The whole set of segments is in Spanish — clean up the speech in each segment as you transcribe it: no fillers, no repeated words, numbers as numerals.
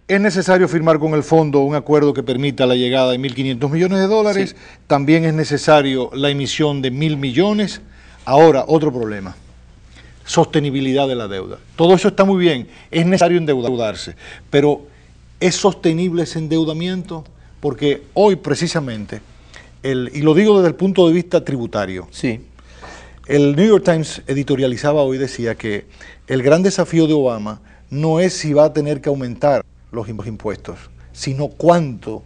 Es necesario firmar con el fondo un acuerdo que permita la llegada de 1.500 millones de dólares. Sí. También es necesario la emisión de 1.000 millones. Ahora, otro problema. Sostenibilidad de la deuda. Todo eso está muy bien. Es necesario endeudarse. Pero, ¿es sostenible ese endeudamiento? Porque hoy, precisamente, y lo digo desde el punto de vista tributario, sí. El New York Times editorializaba hoy, decía que el gran desafío de Obama no es si va a tener que aumentar los impuestos, sino cuánto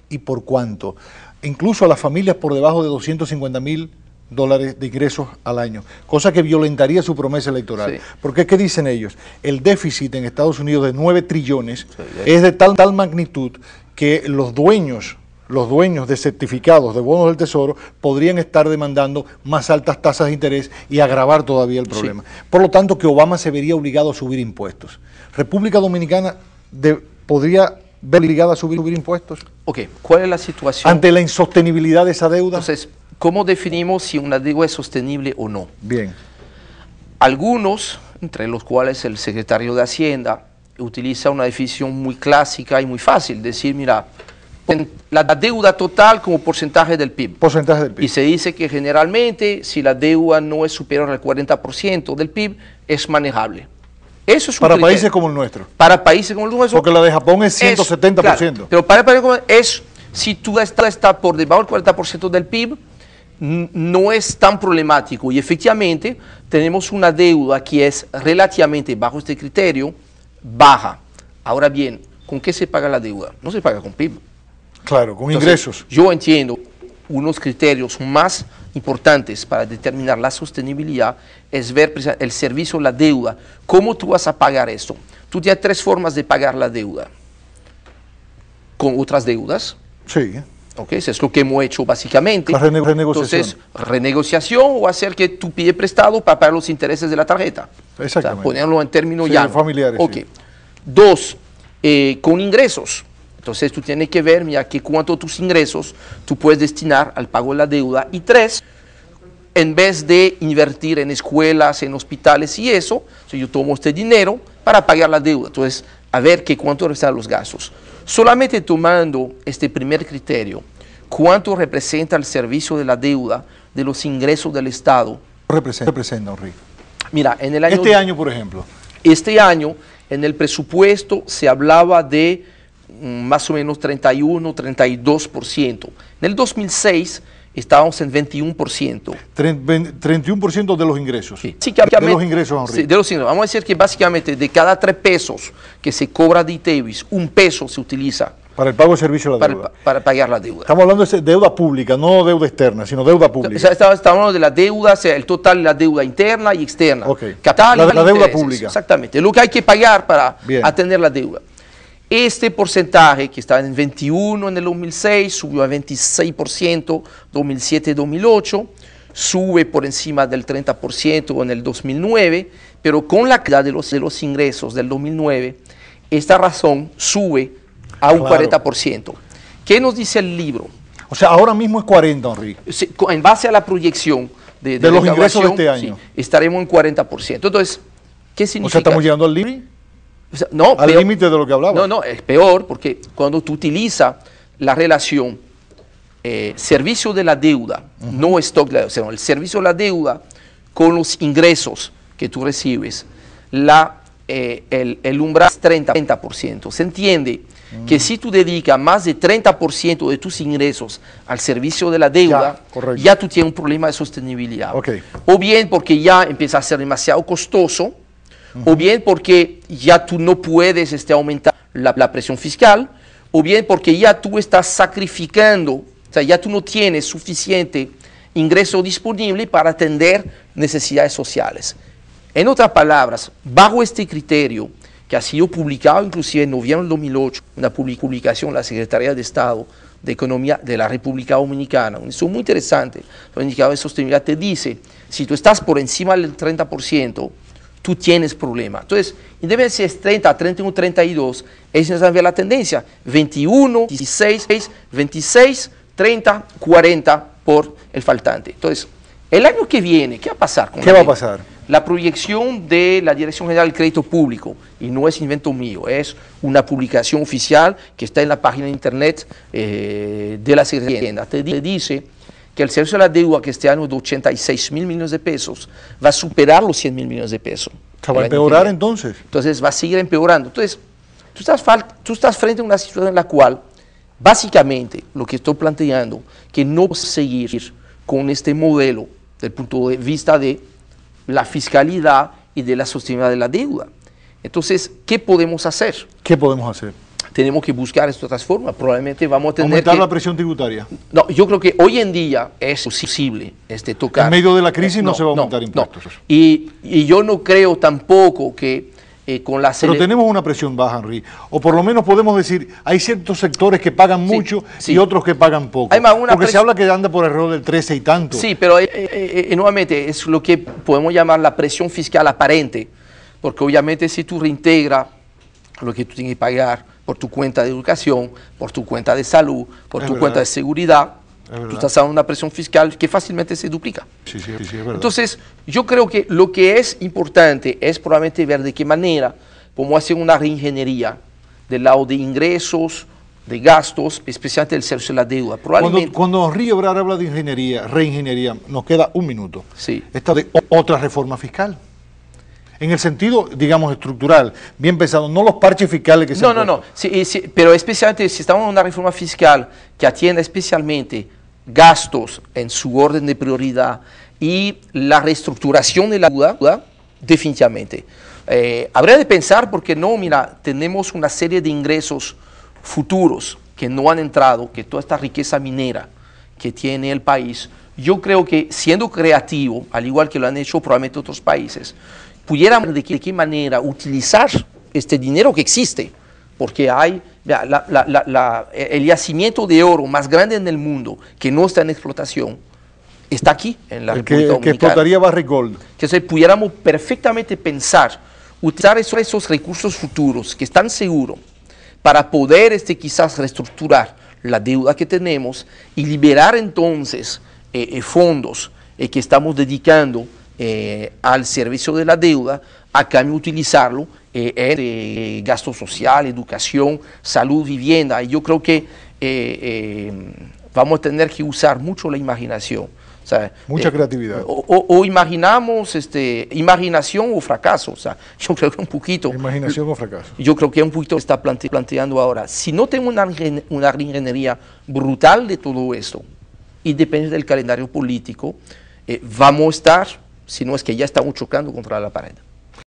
y por cuánto. Incluso a las familias por debajo de $250.000 de ingresos al año, cosa que violentaría su promesa electoral. Sí. Porque ¿qué dicen ellos? El déficit en Estados Unidos de 9 trillones es de tal magnitud que los dueños de certificados de bonos del Tesoro podrían estar demandando más altas tasas de interés y agravar todavía el problema. Sí. Por lo tanto, que Obama se vería obligado a subir impuestos. República Dominicana podría ver obligada a subir impuestos. Ok, ¿cuál es la situación? Ante la insostenibilidad de esa deuda. Entonces, ¿cómo definimos si una deuda es sostenible o no? Bien. Algunos, entre los cuales el secretario de Hacienda, utiliza una definición muy clásica y muy fácil, decir, mira, la deuda total como porcentaje del PIB. Porcentaje del PIB. Y se dice que generalmente, si la deuda no es superior al 40% del PIB, es manejable. Eso es un para criterio. Países como el nuestro. Para países como el nuestro. Porque la de Japón es 170%. Claro, pero para países como si tú está por debajo del 40% del PIB, no es tan problemático. Y efectivamente, tenemos una deuda que es relativamente bajo este criterio, baja. Ahora bien, ¿con qué se paga la deuda? No se paga con PIB. Claro, con ingresos. Yo entiendo unos criterios más importantes para determinar la sostenibilidad es ver el servicio, la deuda. ¿Cómo tú vas a pagar esto? Tú tienes 3 formas de pagar la deuda. Con otras deudas. Sí. Okay, eso es lo que hemos hecho básicamente. La renegociación. Entonces, renegociación o hacer que tú pides prestado para pagar los intereses de la tarjeta. Exactamente. O sea, ponerlo en términos sí, llanos. Familiares. Ok. Sí. 2, con ingresos. Entonces tú tienes que ver, mira, que cuánto tus ingresos tú puedes destinar al pago de la deuda. Y 3, en vez de invertir en escuelas, en hospitales y eso, yo tomo este dinero para pagar la deuda. Entonces, a ver que cuánto representan los gastos. Solamente tomando este primer criterio, cuánto representa el servicio de la deuda de los ingresos del Estado. Representa, Henry. Mira, en el año... Este año, por ejemplo. Este año, en el presupuesto se hablaba de más o menos 31, 32%. En el 2006 estábamos en 21%. 31% de los ingresos. Sí. De los ingresos, Henry. Sí, de los ingresos. Vamos a decir que básicamente de cada 3 pesos que se cobra de ITEVIS, 1 peso se utiliza para el pago de servicio de la deuda. Para pagar la deuda. Estamos hablando de deuda pública, no deuda externa, sino deuda pública. Estamos hablando de la deuda, o sea, el total de la deuda interna y externa. Okay. Capital la deuda pública. Exactamente, lo que hay que pagar para atender la deuda. Este porcentaje, que estaba en 21 en el 2006, subió a 26% 2007-2008, sube por encima del 30% en el 2009, pero con la caída de los ingresos del 2009, esta razón sube a un 40%. ¿Qué nos dice el libro? O sea, ahora mismo es 40, Henry. En base a la proyección de los ingresos de este año. Sí, estaremos en 40%. Entonces, ¿qué significa? O sea, ¿estamos llegando al límite? O sea, no, al límite de lo que hablaba. No, es peor porque cuando tú utilizas la relación servicio de la deuda, no stock de la deuda, sino el servicio de la deuda con los ingresos que tú recibes, el umbral es 30%. Se entiende que si tú dedicas más de 30% de tus ingresos al servicio de la deuda, ya tú tienes un problema de sostenibilidad. Okay. O bien porque ya empieza a ser demasiado costoso, o bien porque ya tú no puedes aumentar la presión fiscal, o bien porque ya tú estás sacrificando, o sea, ya tú no tienes suficiente ingreso disponible para atender necesidades sociales. En otras palabras, bajo este criterio, que ha sido publicado inclusive en noviembre del 2008, una publicación de la Secretaría de Estado de Economía de la República Dominicana, eso es muy interesante, los indicadores de sostenibilidad te dice, si tú estás por encima del 30%, tú tienes problema. Entonces, independientemente si es 30, 31, 32, es necesario la tendencia, 21, 16, 26, 30, 40 por el faltante. Entonces, el año que viene, ¿qué va a pasar? ¿Qué va a pasar? La proyección de la Dirección General del Crédito Público, y no es invento mío, es una publicación oficial que está en la página de internet de la Secretaría de Hacienda, te dice que el servicio de la deuda, que este año es de 86.000 millones de pesos, va a superar los 100.000 millones de pesos. ¿Se va a empeorar entonces? Entonces va a seguir empeorando. Entonces, tú estás frente a una situación en la cual, básicamente, lo que estoy planteando, que no seguir con este modelo desde el punto de vista de la fiscalidad y de la sostenibilidad de la deuda. Entonces, ¿qué podemos hacer? ¿Qué podemos hacer? Tenemos que buscar estas otras formas. Probablemente vamos a tener ¿Aumentar la presión tributaria? No, yo creo que hoy en día es posible tocar. En medio de la crisis no se va a aumentar impuestos. No. Y yo no creo tampoco que con la... Pero tenemos una presión baja, Henry. O por lo menos podemos decir, hay ciertos sectores que pagan mucho y otros que pagan poco. Porque se habla que anda por error del 13 y tanto. Sí, pero nuevamente es lo que podemos llamar la presión fiscal aparente. Porque obviamente si tú reintegras lo que tú tienes que pagar por tu cuenta de educación, por tu cuenta de salud, por tu cuenta de seguridad, tú estás dando una presión fiscal que fácilmente se duplica. Sí, es verdad. Entonces, yo creo que lo que es importante es probablemente ver de qué manera podemos hacer una reingeniería del lado de ingresos, de gastos, especialmente del servicio de la deuda. Cuando Henry Ebrard habla de ingeniería, reingeniería, nos queda un minuto. Sí. Esta de otra reforma fiscal. En el sentido, digamos, estructural, bien pensado, no los parches fiscales que se han puesto. No, sí, pero especialmente si estamos en una reforma fiscal que atienda especialmente gastos en su orden de prioridad y la reestructuración de la deuda, definitivamente. Habría de pensar, porque no, mira, tenemos una serie de ingresos futuros que no han entrado, que toda esta riqueza minera que tiene el país, yo creo que siendo creativo, al igual que lo han hecho probablemente otros países, pudiéramos de qué manera utilizar este dinero que existe, porque hay el yacimiento de oro más grande en el mundo que no está en explotación, está aquí en la República Dominicana. Que explotaría Barrick Gold. Que pudiéramos perfectamente pensar, utilizar esos recursos futuros que están seguros para poder quizás reestructurar la deuda que tenemos y liberar entonces fondos que estamos dedicando al servicio de la deuda, a cambio de utilizarlo en gasto social, educación, salud, vivienda. Y yo creo que vamos a tener que usar mucho la imaginación. O sea, mucha creatividad. O imaginamos imaginación o fracaso. O sea, yo creo que un poquito... Imaginación o fracaso. Yo creo que un poquito está planteando ahora. Si no tenemos una reingeniería brutal de todo esto, y depende del calendario político, vamos a estar, si no es que ya estamos chocando contra la pared.